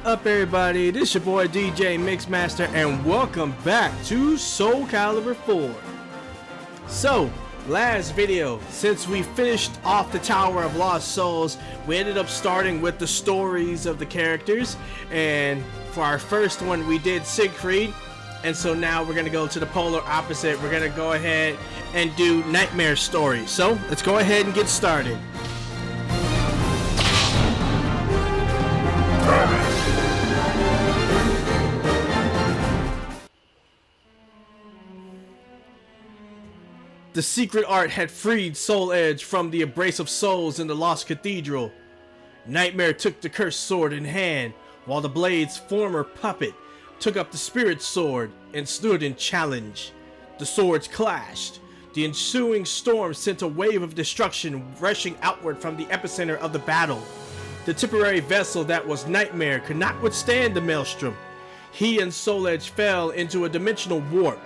up, everybody? This your boy DJ Mixmaster, and welcome back to Soul Calibur 4. So, last video, since we finished off the Tower of Lost Souls, we ended up starting with the stories of the characters, and for our first one we did Siegfried, and so now we're gonna go to the polar opposite. We're gonna go ahead and do Nightmare's story. So, let's go ahead and get started. The secret art had freed Soul Edge from the embrace of souls in the Lost Cathedral. Nightmare took the cursed sword in hand, while the blade's former puppet took up the spirit sword and stood in challenge. The swords clashed. The ensuing storm sent a wave of destruction rushing outward from the epicenter of the battle. The temporary vessel that was Nightmare could not withstand the maelstrom. He and Soul Edge fell into a dimensional warp.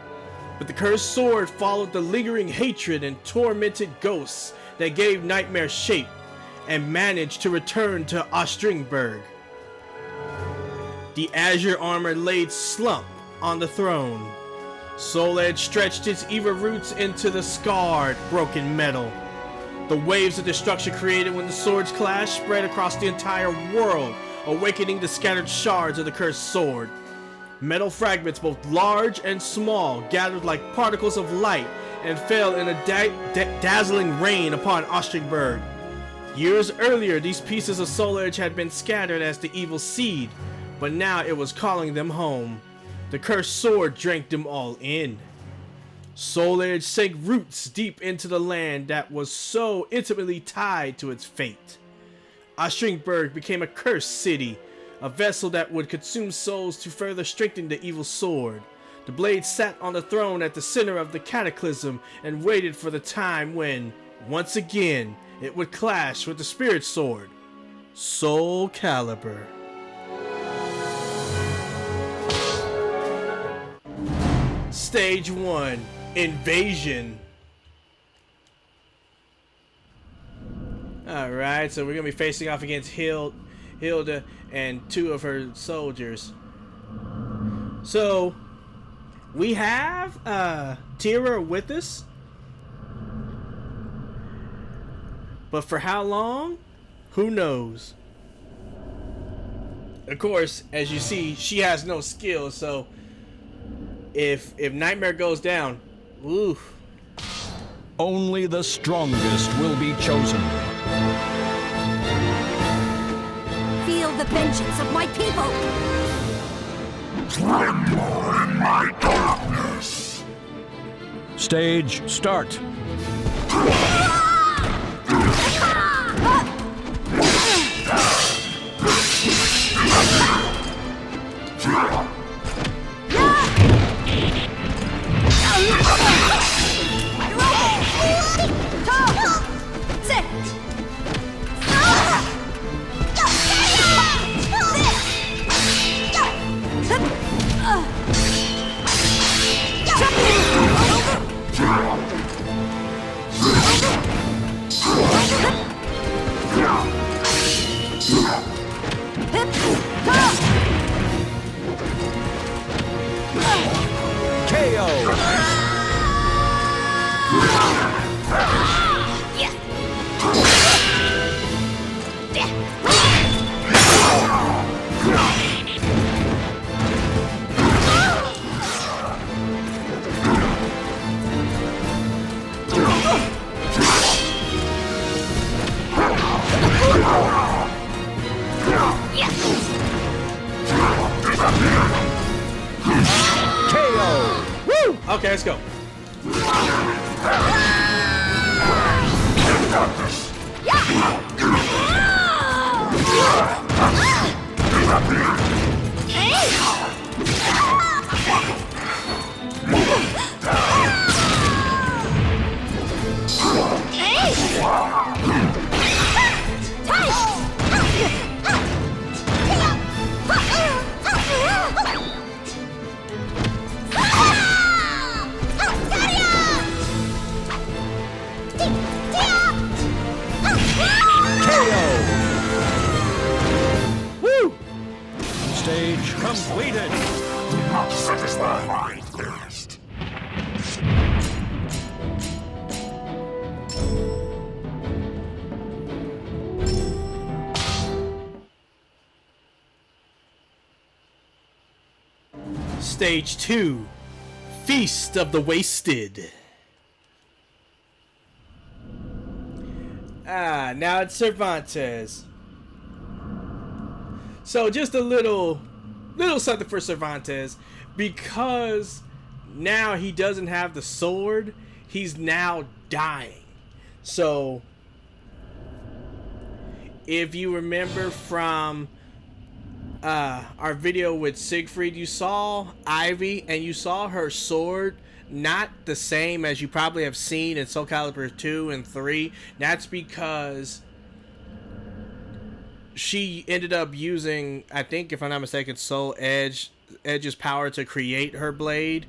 But the cursed sword followed the lingering hatred and tormented ghosts that gave Nightmare shape and managed to return to Ostrheinsburg. The azure armor laid slump on the throne. Soul Edge stretched its evil roots into the scarred, broken metal. The waves of destruction created when the swords clashed spread across the entire world, awakening the scattered shards of the cursed sword. Metal fragments, both large and small, gathered like particles of light and fell in a dazzling rain upon Ostrheinsburg. Years earlier, these pieces of Soul Edge had been scattered as the evil seed, but now it was calling them home. The cursed sword drank them all in. Soul Edge sank roots deep into the land that was so intimately tied to its fate. Ostrheinsburg became a cursed city, a vessel that would consume souls to further strengthen the evil sword. The blade sat on the throne at the center of the cataclysm and waited for the time when, once again, it would clash with the spirit sword, Soul Calibur. Stage 1, Invasion. Alright, so we're going to be facing off against Hilda and two of her soldiers. So we have Tira with us, but for how long, who knows. Of course, as you see, she has no skill, so if Nightmare goes down, oof. Only the strongest will be chosen. Feel the vengeance of my people! Tremble in my darkness! Stage start. Okay, let's go. completed. Not satisfied my thirst. Stage 2, Feast of the Wasted. Now it's Cervantes. So just a little something for Cervantes, because now he doesn't have the sword. He's now dying. So if you remember from our video with Siegfried, you saw Ivy and you saw her sword not the same as you probably have seen in Soul Calibur 2 and 3. That's because she ended up using, I think if I'm not mistaken, Edge's power to create her blade.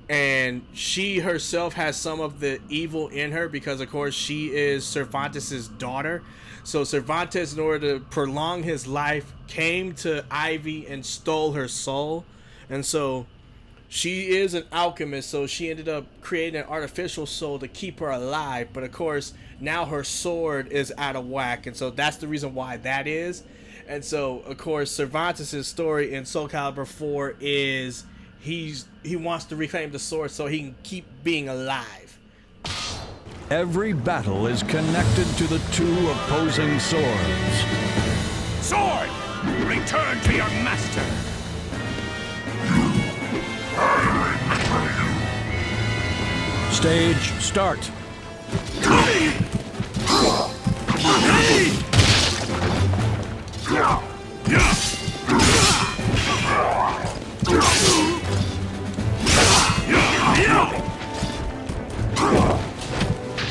And she herself has some of the evil in her because, of course, she is Cervantes' daughter. So Cervantes, in order to prolong his life, came to Ivy and stole her soul. And so she is an alchemist, so she ended up creating an artificial soul to keep her alive. But of course, now her sword is out of whack, and so that's the reason why that is. And so, of course, Cervantes' story in Soul Calibur 4 is he wants to reclaim the sword so he can keep being alive. Every battle is connected to the two opposing swords. Sword! Return to your master! Stage start.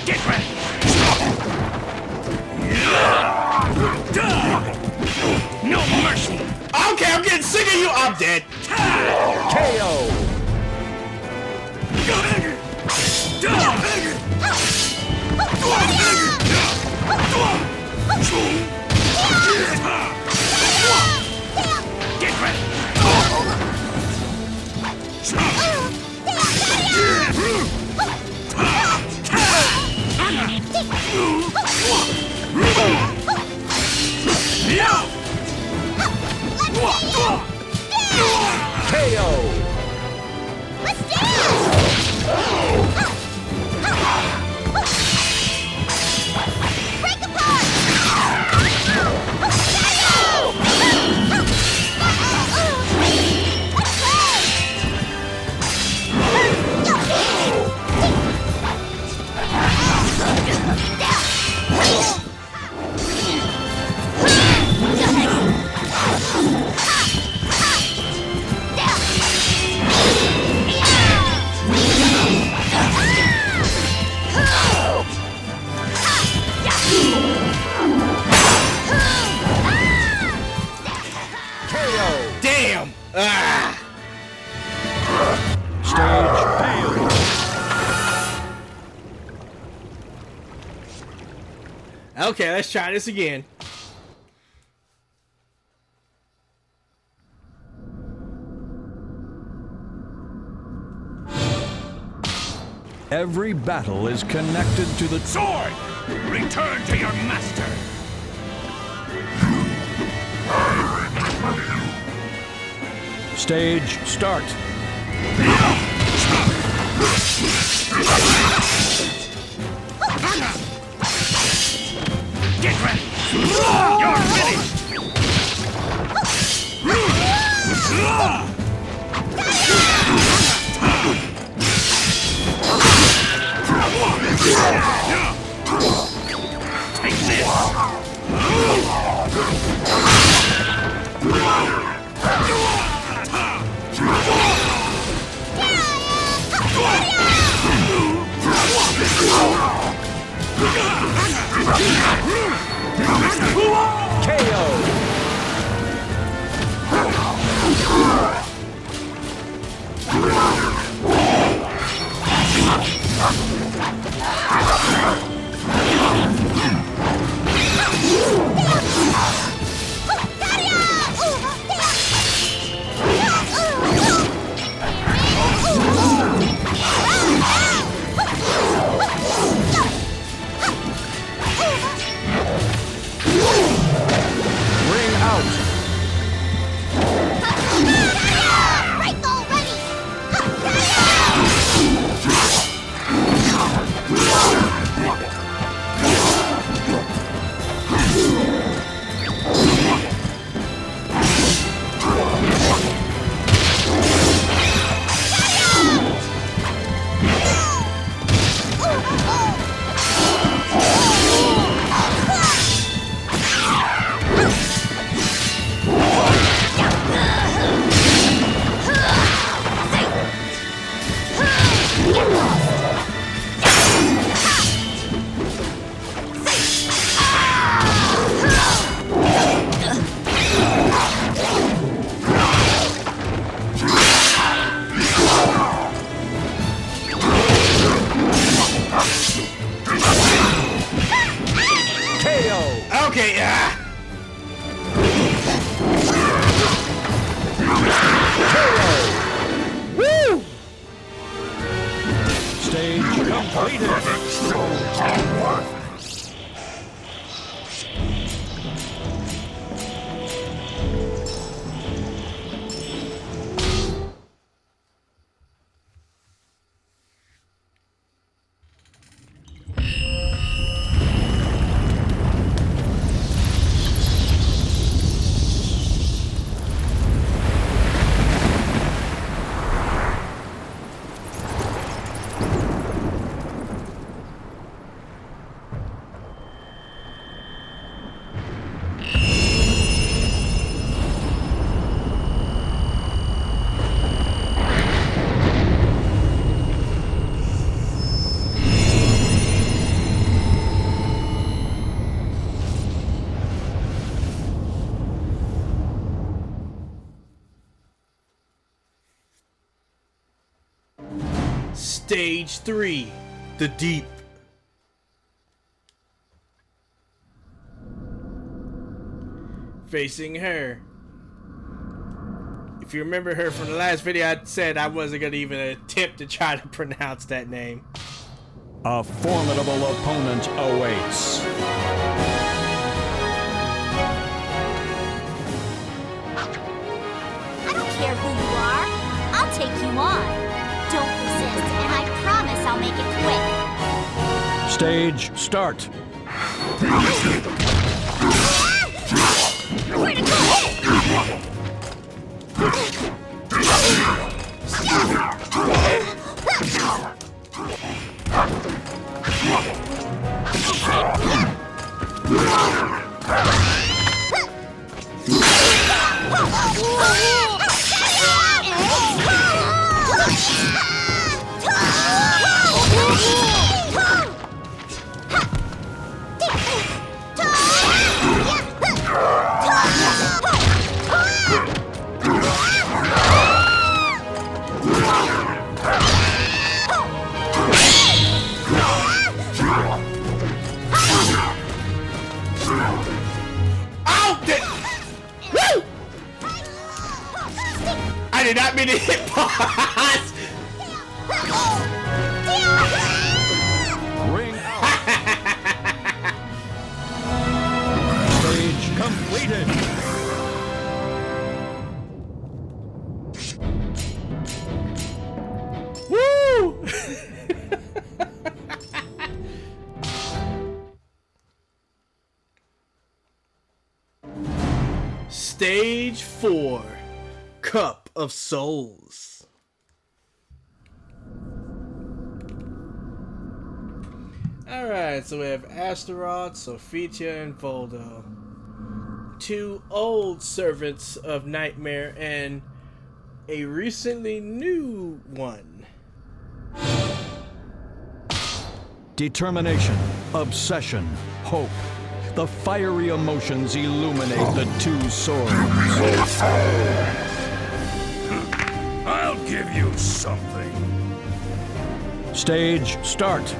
Get ready! No mercy! Okay, I'm getting sick of you. I'm dead. KO. Get ready! KO. Damn. Stage failed. Okay, let's try this again. Every battle is connected to the Sword! Return to your master! stage start. Get ready! You're finished! Take KO. Okay, Woo! Stage completed. Stage 3, the Deep. Facing her. If you remember her from the last video, I said I wasn't going to even attempt to try to pronounce that name. A formidable opponent awaits. I don't care who you are. I'll take you on. Don't resist, and I promise I'll make it quick. Stage start. Where'd it I did not mean to hit pause! Ring out. Stage completed. Woo! Stage 4, Cup of Souls. Alright, so we have Astaroth, Sophitia, and Voldo. Two old servants of Nightmare and a recently new one. Determination, obsession, hope. The fiery emotions illuminate the two swords. I'll give you something. Stage start.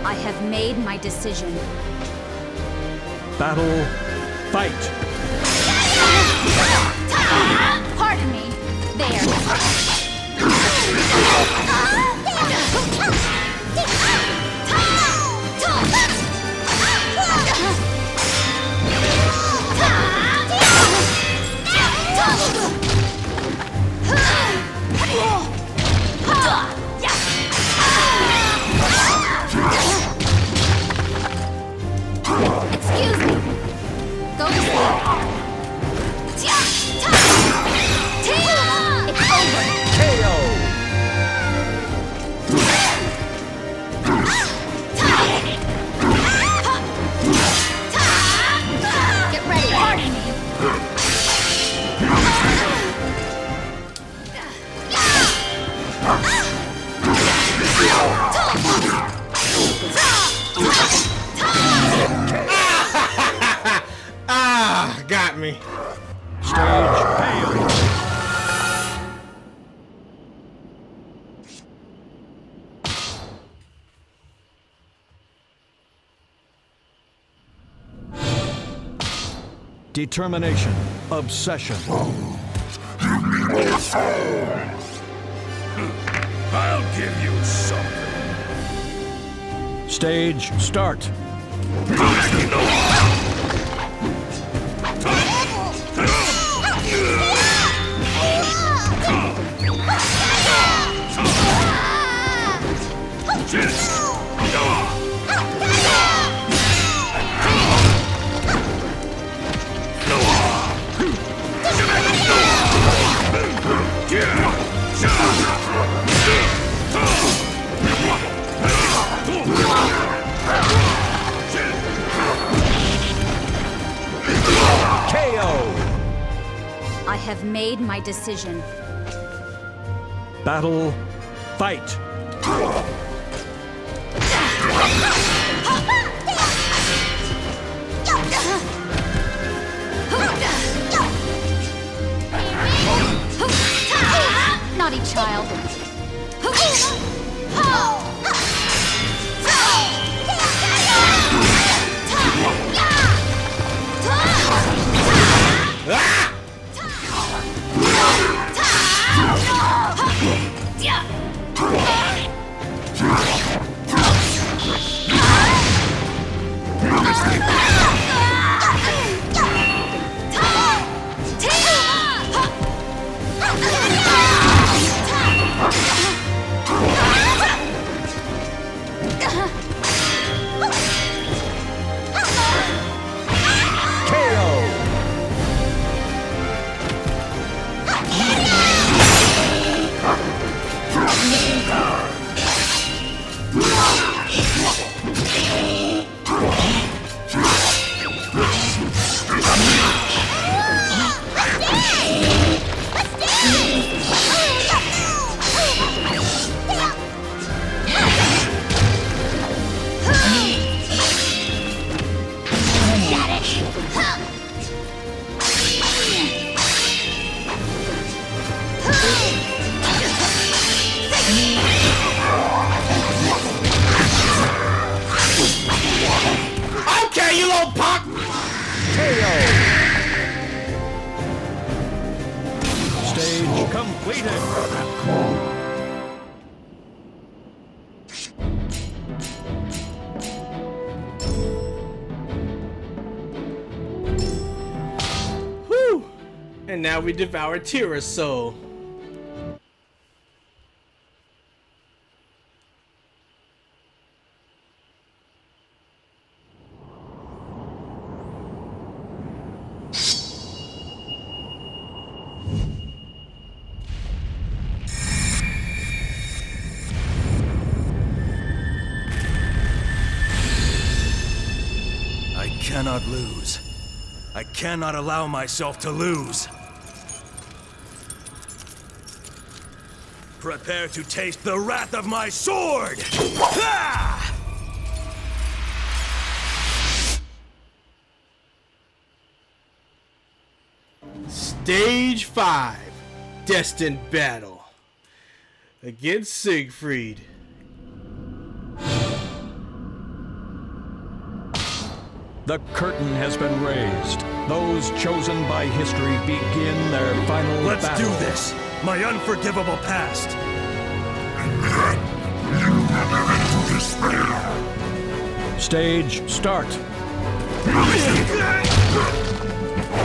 I have made my decision. Battle, fight. Pardon me. Excuse me. Go to sleep. Tira! me. Stage failed. Determination, obsession. I'll give you something. Stage start. I have made my decision. Battle, fight. Naughty child. Okay, you little punk! Stage completed. Whew! And now we devour Tira's soul. I cannot lose. I cannot allow myself to lose. Prepare to taste the wrath of my sword! Ha! Stage 5. Destined battle. Against Siegfried. The curtain has been raised. Those chosen by history begin their final Let's battle. do this! My unforgivable past! Stage start.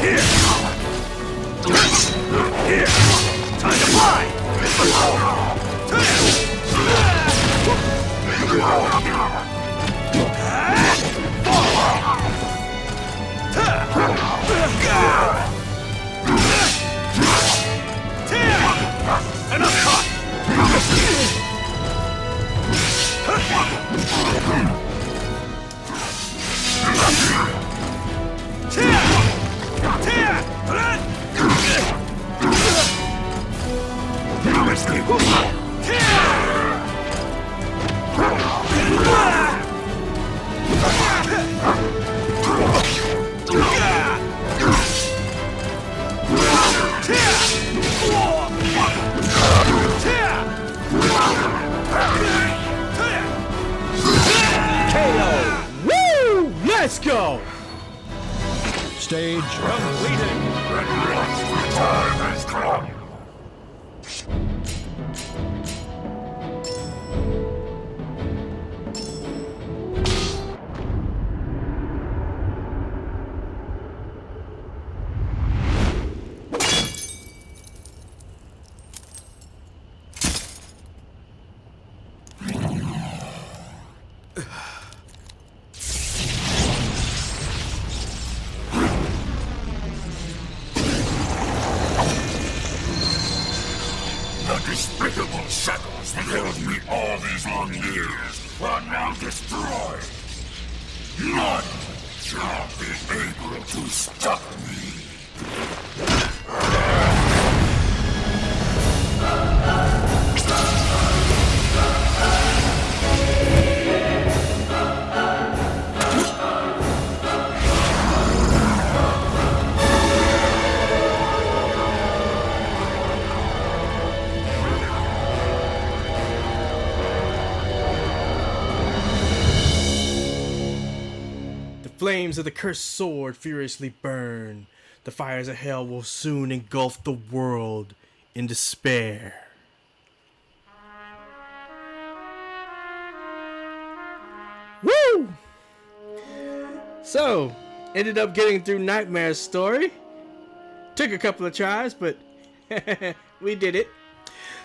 Here! Here! Time to fly! And I'm caught! stage completed. At last the time has come. The despicable shackles that held me all these long years are now destroyed. None shall be able to stop me. Flames of the cursed sword furiously burn. The fires of hell will soon engulf the world in despair. Woo! So, ended up getting through Nightmare's story. Took a couple of tries, but we did it.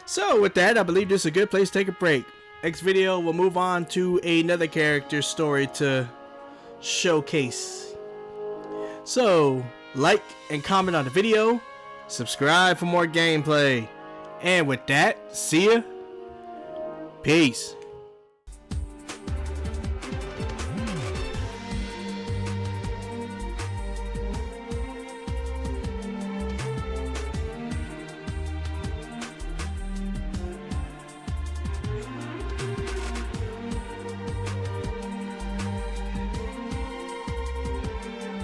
So, with that, I believe this is a good place to take a break. Next video, we'll move on to another character's story to showcase. So, like and comment on the video, subscribe for more gameplay, and with that, see ya. Peace.